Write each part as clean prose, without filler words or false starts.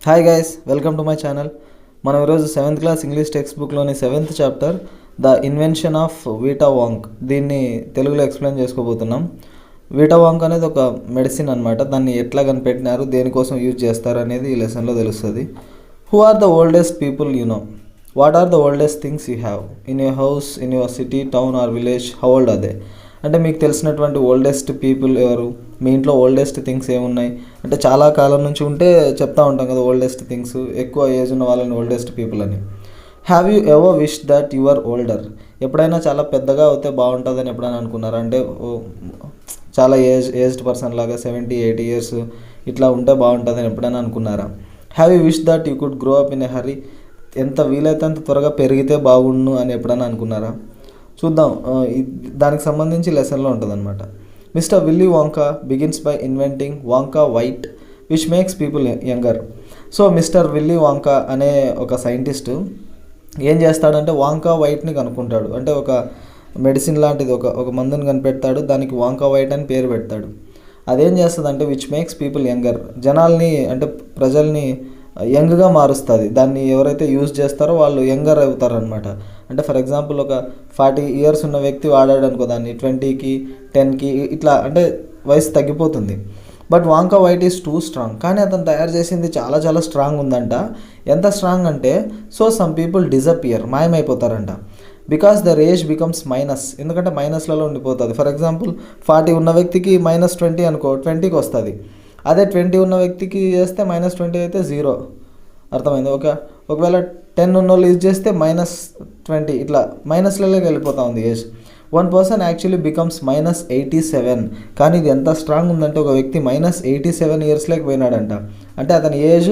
Hi guys, welcome to my channel. మనం ఈరోజు 7th class English text బుక్లోని 7th chapter the invention of Vita Wonk దీన్ని తెలుగులో explain చేసుకోబోతున్నాం. వీటా వాంక్ అనేది ఒక మెడిసిన్ అనమాట. దాన్ని ఎట్లా కనిపెట్టినారు, దేనికోసం యూజ్ చేస్తారు అనేది ఈ లెసన్లో తెలుస్తుంది. Who are the oldest people you know? What are the oldest things you have in your house, in your city, town or village? How old are they? అంటే మీకు తెలిసినటువంటి ఓల్డెస్ట్ పీపుల్ ఎవరు, మీ ఇంట్లో ఓల్డెస్ట్ థింగ్స్ ఏమున్నాయి అంటే చాలా కాలం నుంచి ఉంటే చెప్తా ఉంటాం కదా ఓల్డెస్ట్ థింగ్స్, ఎక్కువ ఏజ్ ఉన్న వాళ్ళని ఓల్డెస్ట్ పీపుల్ అని. Have you ever wish that you are older? ఎప్పుడైనా చాలా పెద్దగా అవుతే బాగుంటుందని ఎప్పుడైనా అనుకున్నారా? అంటే చాలా ఏజ్డ్ పర్సన్ లాగా 70-80 ఇయర్స్ ఇట్లా ఉంటే బాగుంటుందని ఎప్పుడైనా అనుకున్నారా? Have you wish that you could grow up in a hurry? ఎంత వీలైతే అంత త్వరగా పెరిగితే బాగుండు అని ఎప్పుడైనా అనుకున్నారా? చూద్దాం, దానికి సంబంధించి లెసన్లో ఉంటుందన్నమాట. Mister Willy Wonka begins by inventing Wonka Vite which makes people younger. So Mister Willy Wonka అనే ఒక సైంటిస్టు ఏం చేస్తాడంటే వాంకా వైట్ని కనుక్కుంటాడు. అంటే ఒక మెడిసిన్ లాంటిది, ఒక మందుని కనిపెడతాడు, దానికి వాంకా వైట్ అని పేరు పెడతాడు. అదేం చేస్తుంది అంటే విచ్ మేక్స్ పీపుల్ యంగర్, జనాల్ని అంటే ప్రజల్ని యంగ్గా మారుస్తుంది. దాన్ని ఎవరైతే యూజ్ చేస్తారో వాళ్ళు యంగర్ అవుతారు అనమాట. అంటే ఫర్ ఎగ్జాంపుల్ ఒక 40 ఇయర్స్ ఉన్న వ్యక్తి వాడాడు అనుకో, దాన్ని 20కి 10కి ఇట్లా అంటే వయసు తగ్గిపోతుంది. But Wonka Vite is too strong. కానీ అతను తయారు చేసింది చాలా చాలా స్ట్రాంగ్ ఉందంట. ఎంత స్ట్రాంగ్ అంటే సో సమ్ పీపుల్ డిజపియర్, మాయమైపోతారంట. Because their age becomes minus, ఎందుకంటే మైనస్లలో ఉండిపోతుంది. ఫర్ ఎగ్జాంపుల్ 40 ఉన్న వ్యక్తికి -20 అనుకో 20కి వస్తుంది. అదే 20 ఉన్న వ్యక్తికి చేస్తే -20 అయితే 0. అర్థమైంది? ఒకవేళ 10 ఉన్న వాళ్ళు యూజ్ చేస్తే -20 ఇట్లా మైనస్లలోకి వెళ్ళిపోతూ ఉంది age. One person actually becomes -87. కానీ ఇది ఎంత స్ట్రాంగ్ ఉందంటే ఒక వ్యక్తి -87 ఇయర్స్లోకి పోయినాడంట. అంటే అతని age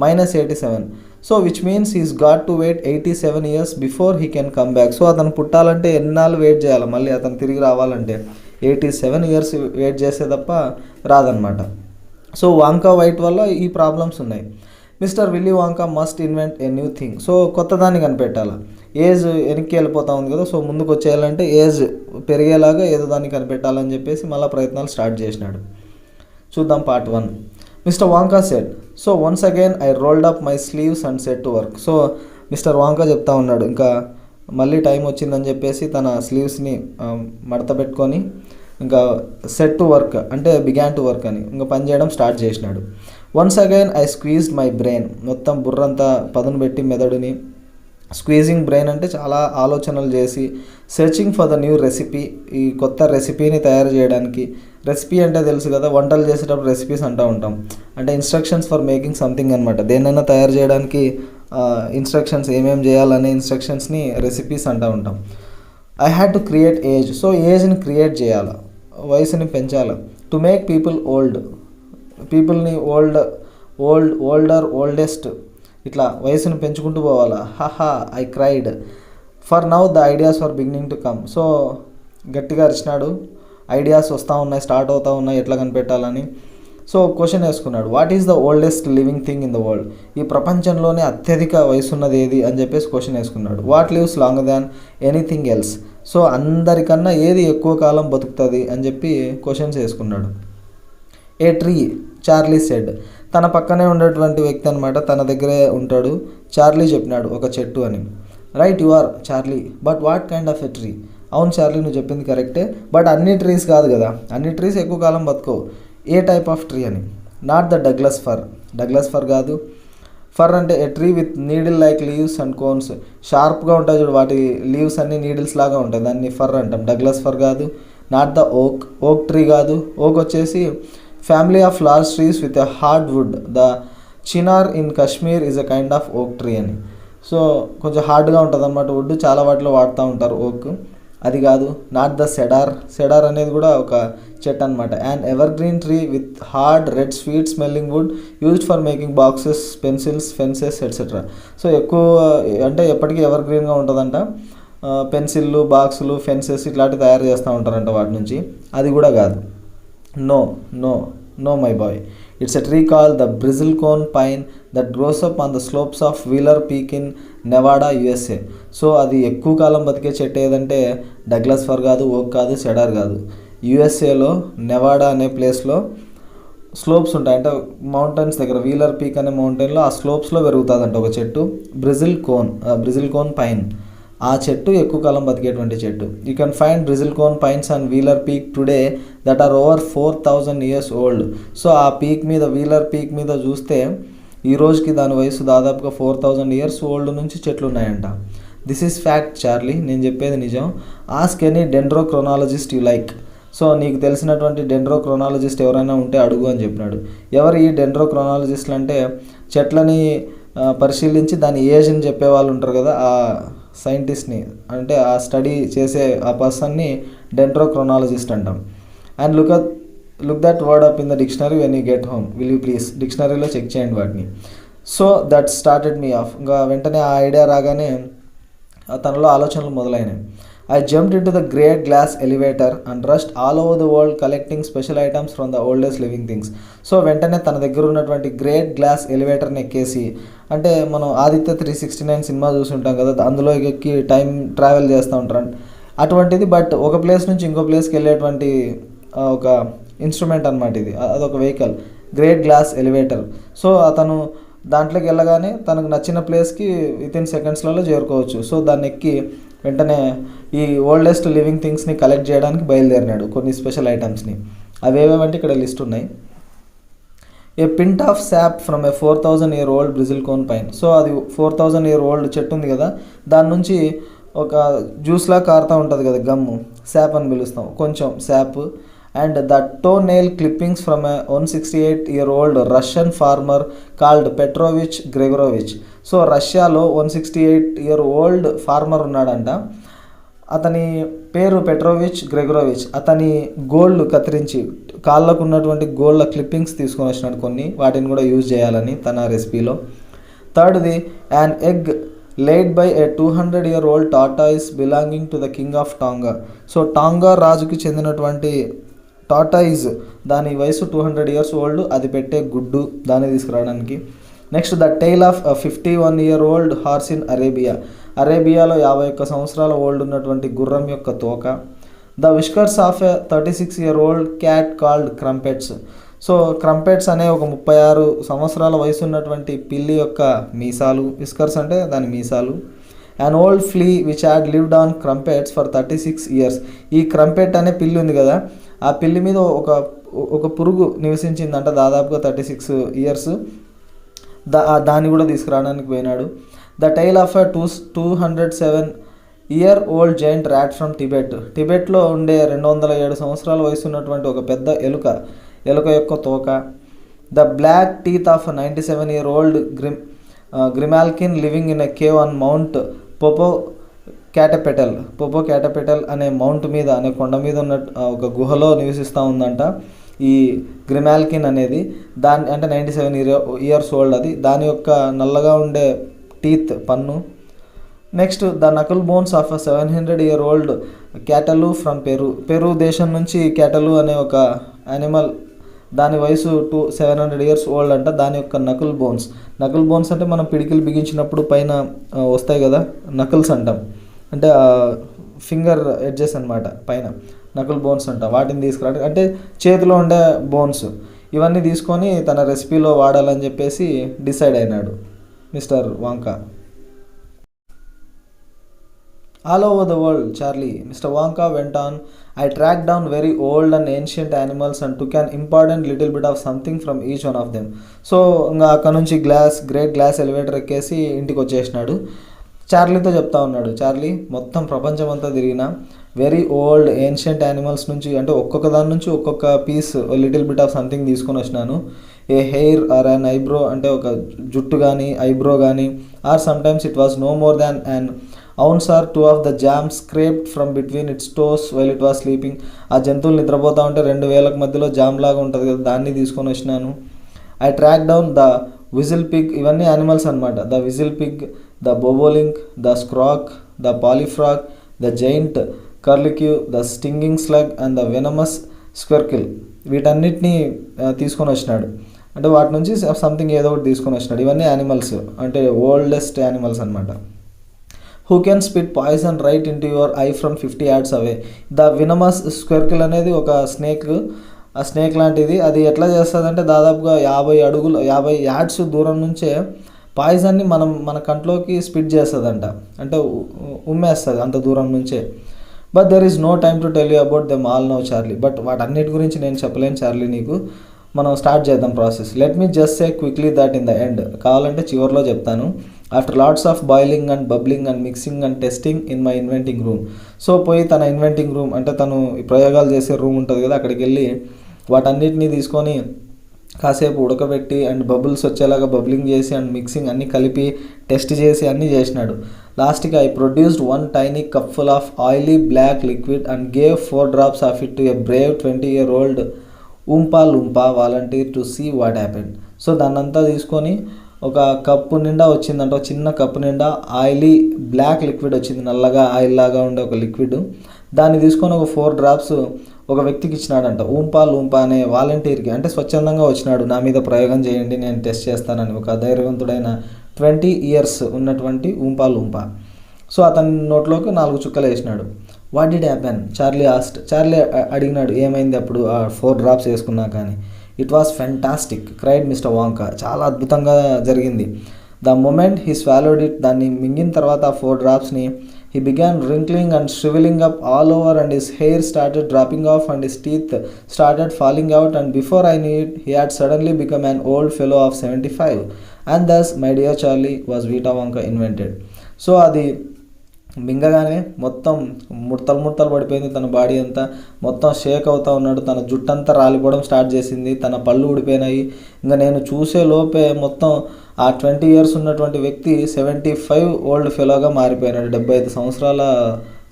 -87. So which means he's got to wait 87 years before he can come back. So అతను పుట్టాలంటే ఎన్నాళ్ళు వెయిట్ చేయాలి, మళ్ళీ అతను తిరిగి రావాలంటే 87 ఇయర్స్ వెయిట్ చేసే తప్ప రాదనమాట. సో వాంకా వైట్ వల్ల ఈ ప్రాబ్లమ్స్ ఉన్నాయి. Mister Willy Wonka must invent a new thing. So కొత్త దాన్ని కనిపెట్టాలి. ఏజ్ వెనక్కి వెళ్ళిపోతూ ఉంది కదా, సో ముందుకు వచ్చేయాలంటే ఏజ్ పెరిగేలాగా ఏదో దాన్ని కనిపెట్టాలని చెప్పేసి మళ్ళీ ప్రయత్నాలు స్టార్ట్ చేసినాడు. చూద్దాం part 1. Mister Wonka said, so once again I rolled up my sleeves and set to work. So Mister Wonka చెప్తా ఉన్నాడు, ఇంకా మళ్ళీ టైం వచ్చిందని చెప్పేసి తన స్లీవ్స్ని మడత పెట్టుకొని ఇంకా సెట్ టు వర్క్ అంటే బిగాన్ టు వర్క్ అని ఇంకా పని చేయడం స్టార్ట్ చేసినాడు. Once again I squeezed my brain, మొత్తం బుర్రంతా పదును పెట్టి మెదడుని. స్క్వీజింగ్ బ్రెయిన్ అంటే చాలా ఆలోచనలు చేసి, searching for the new recipe, ఈ కొత్త రెసిపీని తయారు చేయడానికి. రెసిపీ అంటే తెలుసు కదా, వంటలు చేసేటప్పుడు రెసిపీస్ అంటూ ఉంటాం. అంటే ఇన్స్ట్రక్షన్స్ ఫర్ మేకింగ్ సంథింగ్ అనమాట. దేన్నైనా తయారు చేయడానికి ఇన్స్ట్రక్షన్స్, ఏమేమి చేయాలనే ఇన్స్ట్రక్షన్స్ని రెసిపీస్ అంటూ ఉంటాం. I had to create age, so ఏజ్ని క్రియేట్ చేయాలి, వయసుని పెంచాలి. టు మేక్ పీపుల్ ఓల్డ్, పీపుల్ని ఓల్డెస్ట్ ఇట్లా వయసుని పెంచుకుంటూ పోవాలా. హహా I cried, for now the ideas for beginning to come. So గట్టిగా అరిచినాడు, ఐడియాస్ వస్తూ ఉన్నాయి, స్టార్ట్ అవుతూ ఉన్నాయి ఎట్లా కనిపెట్టాలని. సో క్వశ్చన్ వేసుకున్నాడు, what is the oldest living thing in the world? ఈ ప్రపంచంలోనే అత్యధిక వయసు ఉన్నది ఏది అని చెప్పేసి క్వశ్చన్ వేసుకున్నాడు. What lives longer than anything else? So అందరికన్నా ఏది ఎక్కువ కాలం బతుకుతుంది అని చెప్పి క్వశ్చన్స్ వేసుకున్నాడు. ఏ ట్రీ, చార్లీ సెడ్. తన పక్కనే ఉండేటువంటి వ్యక్తి అనమాట, తన దగ్గరే ఉంటాడు. చార్లీ చెప్పినాడు ఒక చెట్టు అని. Right you are Charlie, but what kind of a tree? అవును చార్లీ, నువ్వు చెప్పింది కరెక్టే, బట్ అన్ని ట్రీస్ కాదు కదా, అన్ని ట్రీస్ ఎక్కువ కాలం బతుకోవు. ఏ టైప్ ఆఫ్ ట్రీ అని. Not the Douglas for, Douglas for కాదు. ఫర్ అంటే ఏ tree with needle like leaves and cones, షార్ప్గా ఉంటాయి చూడు, వాటి లీవ్స్ అన్ని నీడిల్స్ లాగా ఉంటాయి, దాన్ని ఫర్ అంటాం. డగ్లస్ ఫర్ కాదు. నాట్ ద ఓక్ ట్రీ కాదు. ఓక్ వచ్చేసి family of large trees with a hard wood. The Chinar in Kashmir is a kind of ఓక్ ట్రీ అని. సో కొంచెం హార్డ్గా ఉంటుంది అన్నమాట వుడ్, చాలా వాటిలో వాడుతూ ఉంటారు ఓక్, అది కాదు. నాట్ ద సెడార్ అనేది కూడా ఒక చెట్టు అనమాట. And evergreen tree with hard red sweet smelling wood used for making boxes, pencils, fences etcetera. So ఎక్కువ అంటే ఎప్పటికీ ఎవర్ గ్రీన్గా ఉంటుందంట. పెన్సిళ్ళు, బాక్సులు, ఫెన్సెస్ ఇట్లాంటివి తయారు చేస్తూ ఉంటారంట వాటి నుంచి. అది కూడా కాదు. No no no my boy, it's a tree call the bristlecone pine that grows up on the slopes of Wheeler Peak in Nevada USA. So అది ఎక్కువ కాలం బతికే చెట్టు ఏదంటే డగ్లస్ ఫర్ కాదు, ఓక్ కాదు, సెడార్ కాదు. యుఎస్ఏలో నెవాడా అనే ప్లేస్లో స్లోప్స్ ఉంటాయి, అంటే మౌంటైన్స్ దగ్గర వీలర్ పీక్ అనే మౌంటైన్లో ఆ స్లోప్స్లో పెరుగుతుందంట ఒక చెట్టు, బ్రెజిల్ కోన్ పైన్. ఆ చెట్టు ఎక్కువ కాలం బతికేటువంటి చెట్టు. You can find bristlecone pines and Wheeler Peak today that are over 4000 years old. So ఆ పీక్ మీద, వీలర్ పీక్ మీద చూస్తే ఈ రోజుకి దాని వయసు దాదాపుగా 4000 years ఓల్డ్ నుంచి చెట్లు ఉన్నాయంట. దిస్ ఈజ్ ఫ్యాక్ట్ చార్లీ, నేను చెప్పేది నిజం. Ask any dendrochronologist you like. So నీకు తెలిసినటువంటి డెండ్రోక్రోనాలజిస్ట్ ఎవరైనా ఉంటే అడుగు అని చెప్పినాడు. ఎవరు ఈ డెండ్రోక్రోనాలజిస్టులు అంటే చెట్లని పరిశీలించి దాని ఏజ్ని చెప్పే వాళ్ళు ఉంటారు కదా, ఆ సైంటిస్ట్ని, అంటే ఆ స్టడీ చేసే ఆ పర్సన్ని డెండ్రోక్రోనాలజిస్ట్ అంటాం. And look that word up in the dictionary when you get home, will you please డిక్షనరీలో చెక్ చేయండి వాటిని. So that started me off. ఇంకా వెంటనే ఆ ఐడియా రాగానే తనలో ఆలోచనలు మొదలైనాయి. I jumped into the great glass elevator and rushed all over the world collecting special items from the oldest living things. So వెంటనే తన దగ్గర ఉన్నటువంటి గ్రేట్ గ్లాస్ ఎలివేటర్ని ఎక్కేసి, అంటే మనం ఆదిత్య 369 సినిమా చూసి ఉంటాం కదా, అందులో ఎక్కి టైం ట్రావెల్ చేస్తూ ఉంటారు అటువంటిది. బట్ ఒక ప్లేస్ నుంచి ఇంకో ప్లేస్కి వెళ్ళేటువంటి ఒక ఇన్స్ట్రుమెంట్ అనమాట ఇది, అదొక vehicle, great glass elevator. So అతను దాంట్లోకి వెళ్ళగానే తనకు నచ్చిన ప్లేస్కి వితిన్ సెకండ్స్లలో చేరుకోవచ్చు. సో దాన్ని ఎక్కి వెంటనే ఈ ఓల్డెస్ట్ లివింగ్ థింగ్స్ని కలెక్ట్ చేయడానికి బయలుదేరినాడు, కొన్ని స్పెషల్ ఐటమ్స్ని. అవి ఏవేవంటే ఇక్కడ లిస్ట్ ఉన్నాయి. A pint of sap from a 4000 year old bristlecone pine. So అది 4000 year old చెట్టు ఉంది కదా, దాని నుంచి ఒక జ్యూస్లా కారుతూ ఉంటుంది కదా గమ్ము, శాప్ అని పిలుస్తాం, కొంచెం sap. And the toenail clippings from a 168 year old Russian farmer called Petrovich Gregorovich. So రష్యాలో 168 year old ఫార్మర్ ఉన్నాడంట, అతని పేరు పెట్రోవిచ్ గ్రెగరోవిచ్. అతని గోల్డ్ కత్తిరించి కాళ్ళకు ఉన్నటువంటి గోల్డ్ క్లిప్పింగ్స్ తీసుకొని వచ్చినాడు కొన్ని, వాటిని కూడా యూజ్ చేయాలని తన రెసిపీలో. థర్డ్ది, an egg laid by a 200 year old tortoise belonging to the king of Tonga. So tonga రాజుకి చెందినటువంటి టార్టాయిజ్, దాని వయసు 200 years old, అది పెట్టే గుడ్డు, దాన్ని తీసుకురావడానికి. Next the tail of 51 year old horse in Arabia. అరేబియాలో 51 సంవత్సరాల ఓల్డ్ ఉన్నటువంటి గుర్రం యొక్క తోక. The whiskers of a 36 year old cat called Crumpets. So Crumpets అనే ఒక 36 సంవత్సరాల వయసు ఉన్నటువంటి పిల్లి యొక్క మీసాలు, విస్కర్స్ అంటే దాని మీసాలు. An old flea which had lived on crumpets for 36 years. ఈ క్రంపెట్ అనే పిల్లి ఉంది కదా, ఆ పిల్లి మీద ఒక పురుగు నివసించిందంట దాదాపుగా 36 years. దాన్ని కూడా తీసుకురావడానికి పోయినాడు. The tail of a 207 year old giant rat from Tibet. టిబెట్లో ఉండే 207 సంవత్సరాల వయసు ఉన్నటువంటి ఒక పెద్ద ఎలుక యొక్క తోక. The black teeth of 97 year old grimalkin living in a cave on mount Popocatepetl అనే మౌంట్ మీద, అనే కొండ మీద ఉన్న ఒక గుహలో నివసిస్తూ ఉందంట ఈ గ్రిమాల్కిన్ అనేది. దాని అంటే 97 years old అది. దాని యొక్క నల్లగా ఉండే టీత్, పన్ను. Next the knuckle bones of 700 year old cattaloo from Peru దేశం నుంచి క్యాటలు అనే ఒక యానిమల్, దాని వయసు 700 years old అంట. దాని యొక్క నకుల్ బోన్స్ అంటే మనం పిడికిలు బిగించినప్పుడు పైన వస్తాయి కదా, నకుల్స్ అంటాం, అంటే ఫింగర్ ఎడ్జెస్ అనమాట, పైన నకుల్ బోన్స్ అంట. వాటిని తీసుకురావడం అంటే చేతిలో ఉండే బోన్స్, ఇవన్నీ తీసుకొని తన రెసిపీలో వాడాలని చెప్పేసి డిసైడ్ అయినాడు mister వాంకా. All over the world, Charlie, Mr. Wonka went on, I tracked down very old and ancient animals and took an important little bit of something from each one of them. So ఇంకా అక్కడ నుంచి great glass elevator ఎక్కేసి ఇంటికి వచ్చేసినాడు. చార్లీతో చెప్తా ఉన్నాడు, Charlie మొత్తం ప్రపంచం అంతా తిరిగిన వెరీ ఓల్డ్ ఏన్షియంట్ యానిమల్స్ నుంచి, అంటే ఒక్కొక్క దాని నుంచి ఒక్కొక్క piece little bit of something తీసుకొని వచ్చినాను. A hair or an eyebrow, అంటే ఒక జుట్టు కానీ ఐబ్రో కానీ, or sometimes it was no more than an ounce or 2 of the jam scraped from between its toes while it was sleeping. ఆ జంతువులు నిద్రపోతూ ఉంటే 2 వేలకు మధ్యలో జామ్ లాగా ఉంటుంది కదా, దాన్ని తీసుకొని వచ్చినాను. I track down the whistle pig, ఇవన్నీ యానిమల్స్ అనమాట. The whistle pig, the bobolink, the skrock, the pollyfrog, the giant curlicue, the stinging slug and the venomous squerkle. వీటన్నిటిని తీసుకొని వచ్చినాడు, అంటే వాటి నుంచి సంథింగ్ ఏదో ఒకటి తీసుకొని వచ్చినాడు. ఇవన్నీ యానిమల్స్, అంటే ఓల్డెస్ట్ యానిమల్స్ అనమాట. Who can spit poison right into your eye from 50 yards away. The venomous squerkle అనేది ఒక స్నేక్, ఆ స్నేక్ లాంటిది. అది ఎట్లా చేస్తుందంటే దాదాపుగా 50 యార్డ్స్ దూరం నుంచే పాయిజన్ని మన కంట్లోకి స్పిట్ చేస్తుందంట, అంటే ఉమ్మేస్తుంది అంత దూరం నుంచే. But there is no time to tell you about them all now Charlie. But వాటన్నిటి గురించి నేను చెప్పలేను చార్లీ నీకు. మనం స్టార్ట్ చేద్దాం process. Let me just say quickly that in the end. కావాలంటే చివరిలో చెప్తాను. After lots of boiling and bubbling and mixing and testing in my inventing room. So పోయి తన ఇన్వెంటింగ్ రూమ్ అంటే తను ప్రయోగాలు చేసే రూమ్ ఉంటుంది కదా, అక్కడికి వెళ్ళి వాటన్నిటిని తీసుకొని కాసేపు ఉడకబెట్టి అండ్ బబుల్స్ వచ్చేలాగా బబ్లింగ్ చేసి అండ్ మిక్సింగ్ అన్నీ కలిపి టెస్ట్ చేసి అన్నీ చేసినాడు. లాస్ట్కి I produced 1 tiny cupful of oily black liquid and gave 4 drops of it to a brave 20-year-old Oompa Loompa volunteer to see what happened. So దాన్నంతా తీసుకొని ఒక కప్పు నిండా వచ్చిందంట, ఒక చిన్న కప్పు నిండా ఆయిలీ బ్లాక్ లిక్విడ్ వచ్చింది, నల్లగా ఆయిల్ లాగా ఉండే ఒక లిక్విడ్. దాన్ని తీసుకొని ఒక 4 drops ఒక వ్యక్తికి ఇచ్చినాడంట, ఊంపా లూంపా అనే వాలంటీర్కి. అంటే స్వచ్ఛందంగా వచ్చినాడు, నా మీద ప్రయోగం చేయండి నేను టెస్ట్ చేస్తానని, ఒక ధైర్యవంతుడైన 20 years ఉన్నటువంటి ఊంపా లూంపా. సో అతని నోట్లోకి 4 చుక్కలు వేసినాడు. What did happen Charlie asked. Charlie అడిగినాడు ఏమైంది అప్పుడు ఆ 4 drops వేసుకున్నా కానీ. It was fantastic cried Mr Wonka. చాలా అద్భుతంగా జరిగింది. The moment he swallowed it, దాన్ని మింగిన తర్వాత ఆ 4 dropsని he began wrinkling and shriveling up all over and his hair started dropping off and his teeth started falling out, and before I knew it he had suddenly become an old fellow of 75. And thus my dear Charlie was Vita Wonka invented. So అది మింగగానే మొత్తం ముడతలు పడిపోయింది, తన body అంతా మొత్తం షేక్ అవుతూ ఉన్నాడు, తన జుట్టంతా రాలిపోవడం స్టార్ట్ చేసింది, తన పళ్ళు ఊడిపోయినాయి. ఇంకా నేను చూసే లోపే మొత్తం ఆ 20 years ఉన్నటువంటి వ్యక్తి 75 ఓల్డ్ ఫెలోగా మారిపోయినాడు, 75 సంవత్సరాల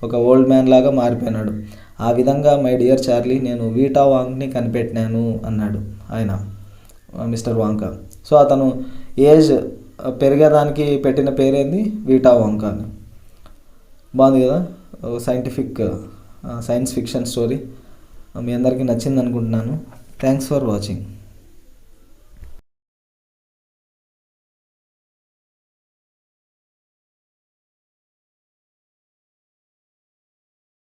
ఒక ఓల్డ్ మ్యాన్ లాగా మారిపోయినాడు. ఆ విధంగా మై డియర్ చార్లీ నేను వీటా వాంక్ని కనిపెట్టినాను అన్నాడు ఆయన, మిస్టర్ వాంకా. సో అతను ఏజ్ పెరిగేదానికి పెట్టిన పేరేంది, వీటా వాంకా అని. బాగుంది కదా, సైన్స్ ఫిక్షన్ స్టోరీ. మీ అందరికీ నచ్చింది అనుకుంటున్నాను. Thanks for watching.